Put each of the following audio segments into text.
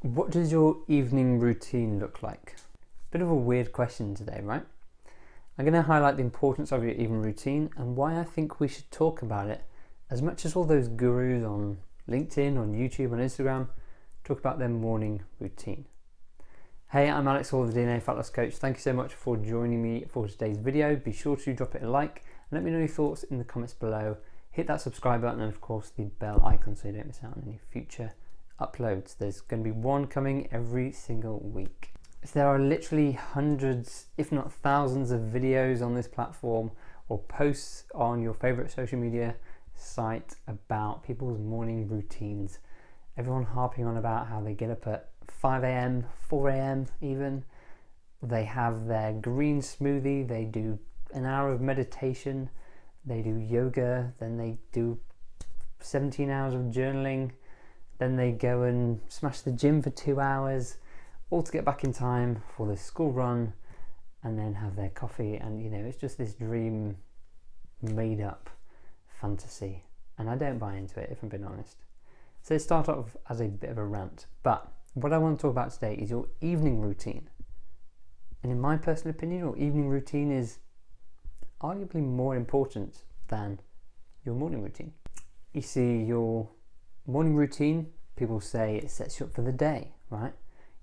What does your evening routine look like? Bit of a weird question today, right? I'm going to highlight the importance of your evening routine and why I think we should talk about it as much as all those gurus on LinkedIn, on YouTube, on Instagram talk about their morning routine. Hey, I'm Alex Hall, the DNA Fat Loss Coach. Thank you so much for joining me for today's video. Be sure to drop it a like and let me know your thoughts in the comments below. Hit that subscribe button and of course the bell icon so you don't miss out on any future uploads. There's going to be one coming every single week. So there are literally hundreds, if not thousands, of videos on this platform or posts on your favorite social media site about people's morning routines. Everyone harping on about how they get up at 5 a.m, 4 a.m. even. They have their green smoothie, they do an hour of meditation, they do yoga, then they do 17 hours of journaling. Then they go and smash the gym for 2 hours, all to get back in time for the school run, and then have their coffee. And it's just this dream made up fantasy. And I don't buy into it, if I'm being honest. So it started off as a bit of a rant. But what I want to talk about today is your evening routine. And in my personal opinion, your evening routine is arguably more important than your morning routine. You see, your morning routine, people say it sets you up for the day, right?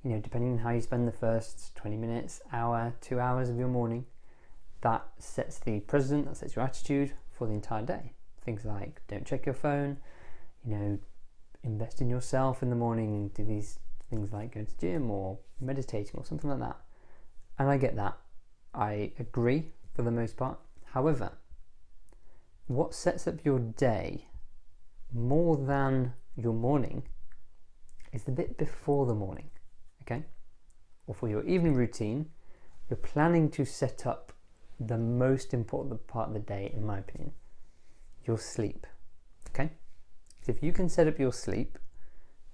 Depending on how you spend the first 20 minutes, hour, 2 hours of your morning, that sets the precedent, that sets your attitude for the entire day. Things like don't check your phone, invest in yourself in the morning, do these things like go to the gym or meditating or something like that. And I get that. I agree for the most part. However, what sets up your day more than your morning is the bit before the morning, okay? Or for your evening routine, you're planning to set up the most important part of the day, in my opinion, your sleep, okay? So if you can set up your sleep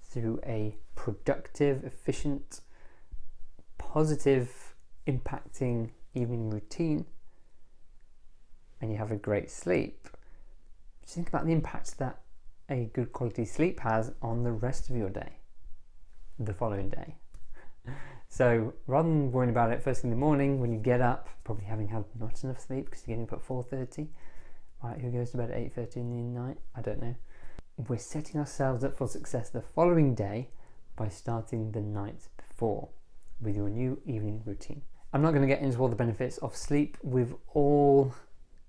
through a productive, efficient, positive, impacting evening routine, and you have a great sleep, just think about the impact that a good quality sleep has on the rest of your day, the following day. So rather than worrying about it first thing in the morning when you get up, probably having had not enough sleep because you're getting up at 4:30, right? Who goes to bed at 8:30 in the night? I don't know. We're setting ourselves up for success the following day by starting the night before with your new evening routine. I'm not going to get into all the benefits of sleep. We've all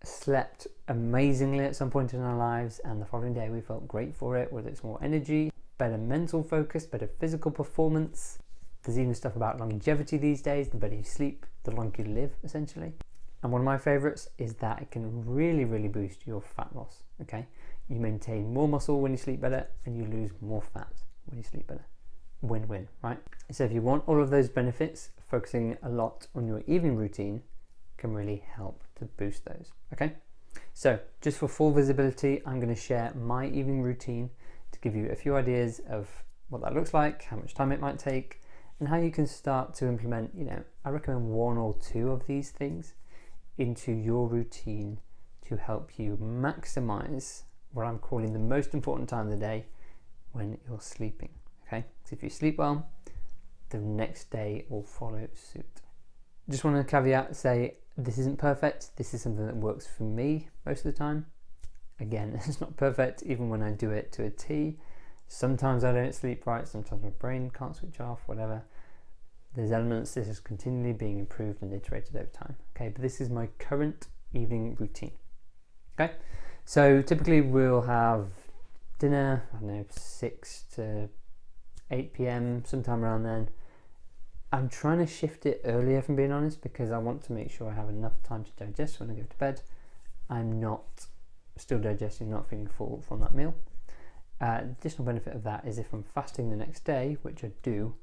slept amazingly at some point in our lives, and the following day we felt great for it, whether it's more energy, better mental focus, better physical performance. There's even stuff about longevity these days. The better you sleep, the longer you live, essentially. And one of my favorites is that it can really boost your fat loss, okay? You maintain more muscle when you sleep better, and you lose more fat when you sleep better. Win-win, right? So if you want all of those benefits, focusing a lot on your evening routine can really help to boost those, okay? So just for full visibility, I'm going to share my evening routine to give you a few ideas of what that looks like, how much time it might take, and how you can start to implement, I recommend one or two of these things into your routine to help you maximize what I'm calling the most important time of the day when you're sleeping, okay? So if you sleep well, the next day will follow suit. Just want to caveat, say this isn't perfect. This is something that works for me most of the time. Again, it's not perfect even when I do it to a T. Sometimes I don't sleep right, sometimes my brain can't switch off, whatever. There's elements, this is continually being improved and iterated over time. Okay, but this is my current evening routine. Okay, so typically we'll have dinner, 6 to 8 p.m, sometime around then. I'm trying to shift it earlier, if I'm being honest, because I want to make sure I have enough time to digest when I go to bed. I'm not still digesting, not feeling full from that meal. Additional benefit of that is if I'm fasting the next day, which I do,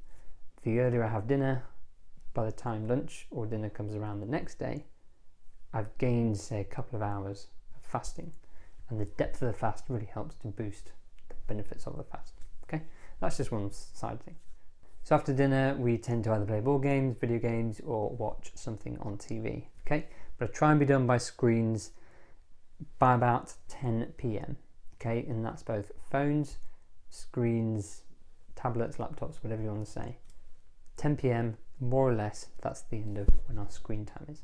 the earlier I have dinner, by the time lunch or dinner comes around the next day, I've gained, say, a couple of hours of fasting. And the depth of the fast really helps to boost the benefits of the fast. Okay, that's just one side thing. So after dinner, we tend to either play board games, video games, or watch something on TV. Okay, but I try and be done by screens by about 10 p.m. Okay, and that's both phones, screens, tablets, laptops, whatever you want to say. 10 p.m, more or less, that's the end of when our screen time is.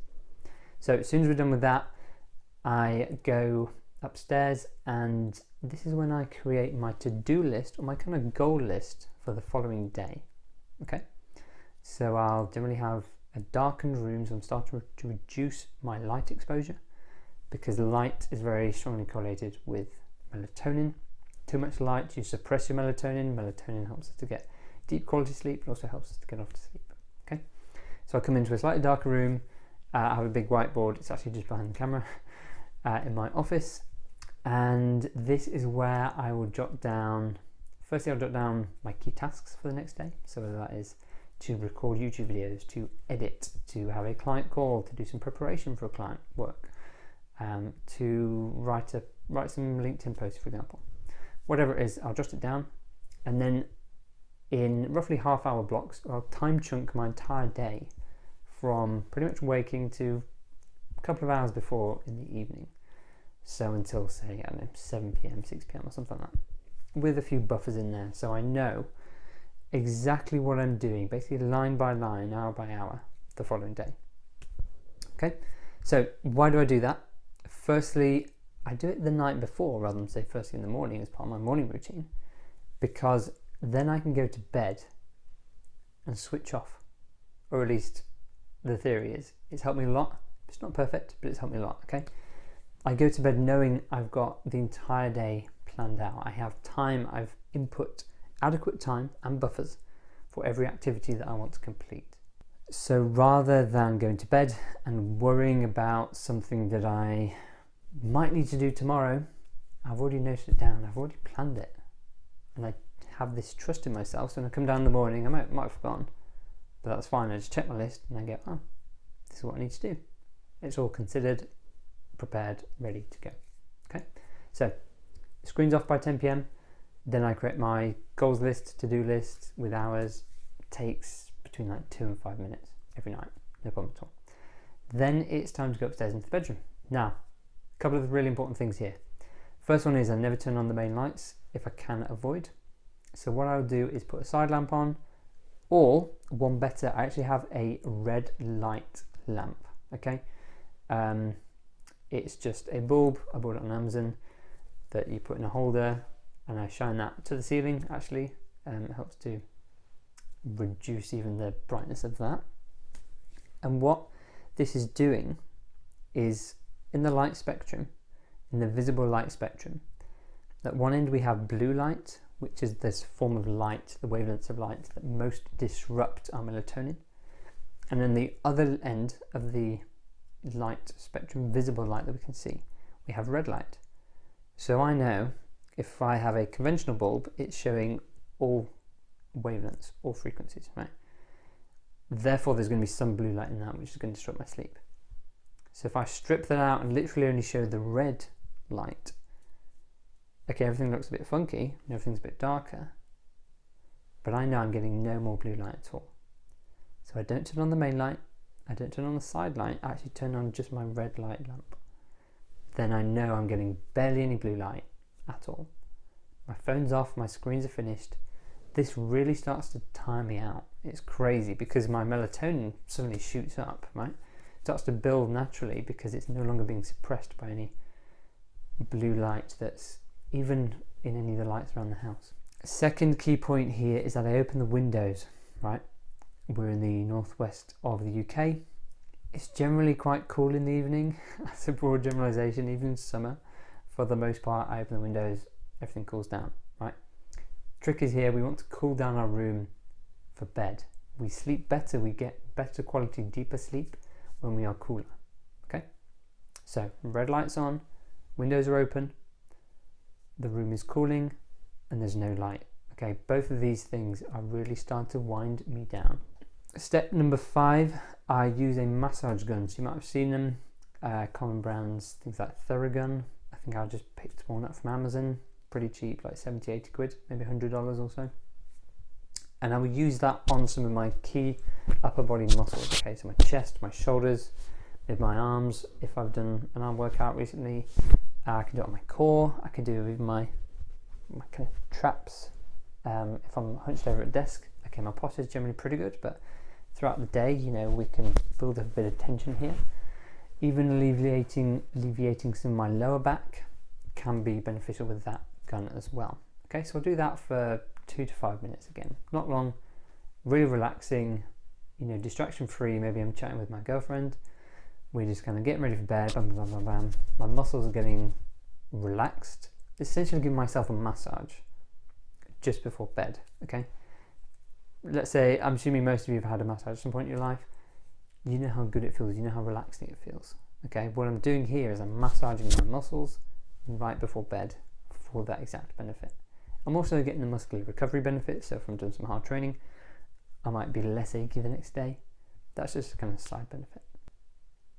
So as soon as we're done with that, I go upstairs, and this is when I create my to-do list, or my kind of goal list for the following day. Okay, so I'll generally have a darkened room, so I'm starting to reduce my light exposure, because light is very strongly correlated with melatonin. Too much light, you suppress your melatonin. Melatonin helps us to get deep quality sleep, but also helps us to get off to sleep. Okay, so I come into a slightly darker room. I have a big whiteboard, it's actually just behind the camera, in my office, and this is where I will jot down, firstly I'll jot down my key tasks for the next day, so whether that is to record YouTube videos, to edit, to have a client call, to do some preparation for a client work, to write some LinkedIn posts, for example. Whatever it is, I'll jot it down, and then in roughly half-hour blocks, I'll time chunk my entire day from pretty much waking to a couple of hours before in the evening. So until, say, I don't know, 7 p.m, 6 p.m, or something like that, with a few buffers in there, so I know exactly what I'm doing, basically line by line, hour by hour, the following day. Okay, so why do I do that? Firstly, I do it the night before rather than say first thing in the morning as part of my morning routine, because then I can go to bed and switch off, or at least the theory is it's helped me a lot. It's not perfect, but it's helped me a lot. Okay, I go to bed knowing I've got the entire day planned out. I have time, I've input adequate time and buffers for every activity that I want to complete. So rather than going to bed and worrying about something that I might need to do tomorrow, I've already noted it down, I've already planned it, and I have this trust in myself. So when I come down in the morning, I might have forgotten, but that's fine. I just check my list and I go, oh, this is what I need to do. It's all considered, prepared, ready to go. Okay, so screen's off by 10 p.m. Then I create my goals list, to-do list with hours. It takes between like 2 and 5 minutes every night, no problem at all. Then it's time to go upstairs into the bedroom. Now, a couple of really important things here. First one is I never turn on the main lights if I can avoid. So what I'll do is put a side lamp on, or one better, I actually have a red light lamp. Okay, it's just a bulb. I bought it on Amazon that you put in a holder, and I shine that to the ceiling. Actually, it helps to reduce even the brightness of that. And what this is doing is, in the light spectrum, in the visible light spectrum, at one end we have blue light, which is this form of light, the wavelengths of light that most disrupt our melatonin. And then the other end of the light spectrum, visible light that we can see, we have red light. So I know if I have a conventional bulb, it's showing all wavelengths, all frequencies, right? Therefore, there's going to be some blue light in that, which is going to disrupt my sleep. So if I strip that out and literally only show the red light, okay, everything looks a bit funky, and everything's a bit darker, but I know I'm getting no more blue light at all. So I don't turn on the main light, I don't turn on the side light, I actually turn on just my red light lamp. Then I know I'm getting barely any blue light at all. My phone's off, my screens are finished. This really starts to tire me out. It's crazy because my melatonin suddenly shoots up, right? It starts to build naturally because it's no longer being suppressed by any blue light that's even in any of the lights around the house. Second key point here is that I open the windows, right? We're in the northwest of the UK. It's generally quite cool in the evening. That's a broad generalization, even in summer. For the most part, I open the windows, everything cools down, right? Trick is here, we want to cool down our room for bed. We sleep better, we get better quality, deeper sleep when we are cooler, okay? So, red light's on, windows are open, the room is cooling, and there's no light. Okay, both of these things are really starting to wind me down. Step number 5, I use a massage gun. So you might have seen them, common brands, things like Theragun. I think I just picked one up from Amazon, pretty cheap, like 70, 80 quid, maybe $100 or so. And I will use that on some of my key upper body muscles. Okay, so my chest, my shoulders, with my arms. If I've done an arm workout recently, I can do it on my core. I can do it with my kind of traps, If I'm hunched over at a desk, okay, my posture is generally pretty good, but throughout the day, we can build a bit of tension here. Even alleviating some of my lower back can be beneficial with that gun as well. Okay, so I'll do that for 2 to 5 minutes again. Not long, really relaxing, distraction free. Maybe I'm chatting with my girlfriend. We're just kind of getting ready for bed, bam, bam, bam, bam. My muscles are getting relaxed. Essentially giving myself a massage just before bed, okay? Let's say, I'm assuming most of you have had a massage at some point in your life. You know how good it feels, you know how relaxing it feels, okay? What I'm doing here is I'm massaging my muscles right before bed for that exact benefit. I'm also getting the muscular recovery benefit, so if I'm doing some hard training, I might be less achy the next day. That's just a kind of side benefit.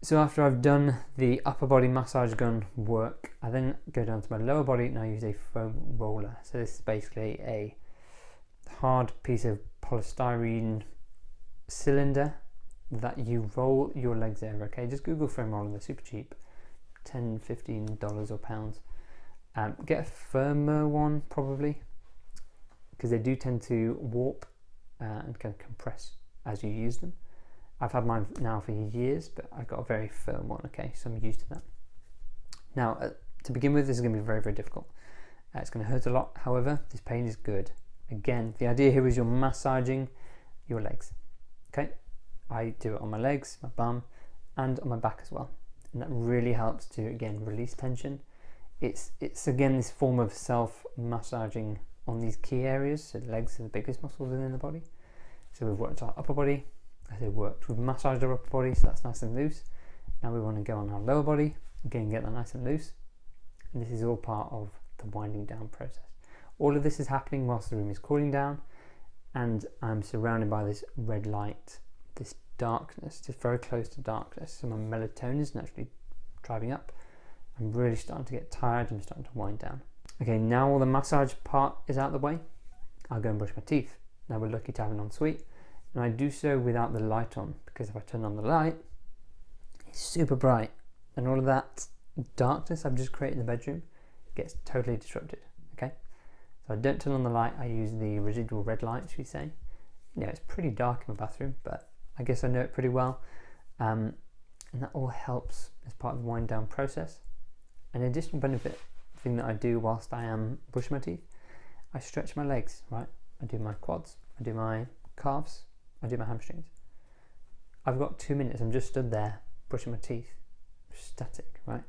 So after I've done the upper body massage gun work, I then go down to my lower body and I use a foam roller. So this is basically a hard piece of polystyrene cylinder that you roll your legs over, okay? Just Google foam roller, they're super cheap, $10, $15 or pounds. Get a firmer one probably, because they do tend to warp and kind of compress as you use them. I've had mine now for years, but I've got a very firm one, okay, so I'm used to that. Now, to begin with, this is going to be very, very difficult. It's going to hurt a lot, however, this pain is good. Again, the idea here is you're massaging your legs, okay? I do it on my legs, my bum, and on my back as well. And that really helps to, again, release tension. It's again, this form of self-massaging on these key areas. So the legs are the biggest muscles within the body. So we've worked our upper body. We've massaged our upper body, so that's nice and loose. Now we want to go on our lower body, again, get that nice and loose. And this is all part of the winding down process. All of this is happening whilst the room is cooling down, and I'm surrounded by this red light, this darkness, just very close to darkness. So my melatonin is naturally driving up. I'm really starting to get tired. I'm starting to wind down. Okay, now all the massage part is out of the way. I'll go and brush my teeth. Now we're lucky to have an ensuite. And I do so without the light on, because if I turn on the light, it's super bright. And all of that darkness I've just created in the bedroom gets totally disrupted, okay? So I don't turn on the light, I use the residual red light, should we say. It's pretty dark in my bathroom, but I guess I know it pretty well. And that all helps as part of the wind down process. An additional benefit thing that I do whilst I am brushing my teeth, I stretch my legs, right? I do my quads, I do my calves, I do my hamstrings. I've got 2 minutes, I'm just stood there brushing my teeth, static, right?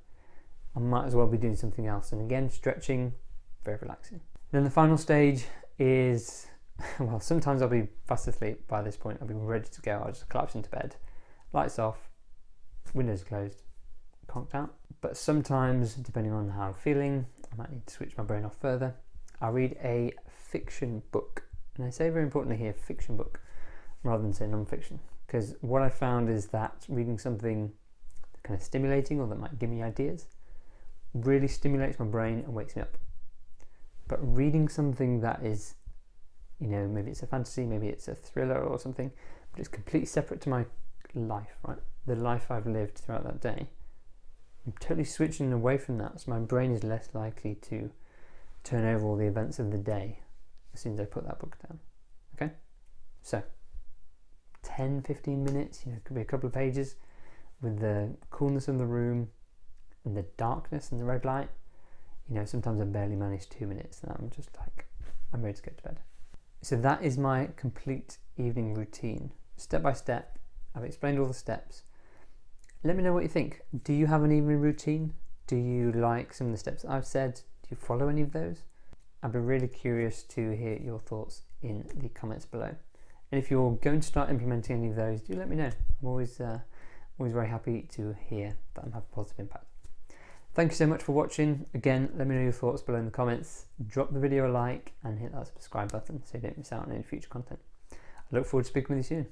I might as well be doing something else. And again, stretching, very relaxing. Then the final stage is, well, sometimes I'll be fast asleep by this point. I'll be ready to go. I'll just collapse into bed, lights off, windows closed, conked out. But sometimes, depending on how I'm feeling, I might need to switch my brain off further. I'll read a fiction book. And I say very importantly here, fiction book, rather than say non-fiction. Because what I found is that reading something kind of stimulating or that might give me ideas really stimulates my brain and wakes me up. But reading something that is, maybe it's a fantasy, maybe it's a thriller or something, but it's completely separate to my life, right? The life I've lived throughout that day. I'm totally switching away from that, so my brain is less likely to turn over all the events of the day as soon as I put that book down, okay? So 10-15 minutes, it could be a couple of pages, with the coolness of the room and the darkness and the red light. Sometimes I barely manage 2 minutes and I'm just like, I'm ready to go to bed. So that is my complete evening routine, step by step. I've explained all the steps. Let me know what you think. Do you have an evening routine? Do you like some of the steps that I've said? Do you follow any of those? I'd be really curious to hear your thoughts in the comments below. And if you're going to start implementing any of those, do let me know. I'm always very happy to hear that I'm having a positive impact. Thank you so much for watching. Again, let me know your thoughts below in the comments. Drop the video a like and hit that subscribe button so you don't miss out on any future content. I look forward to speaking with you soon.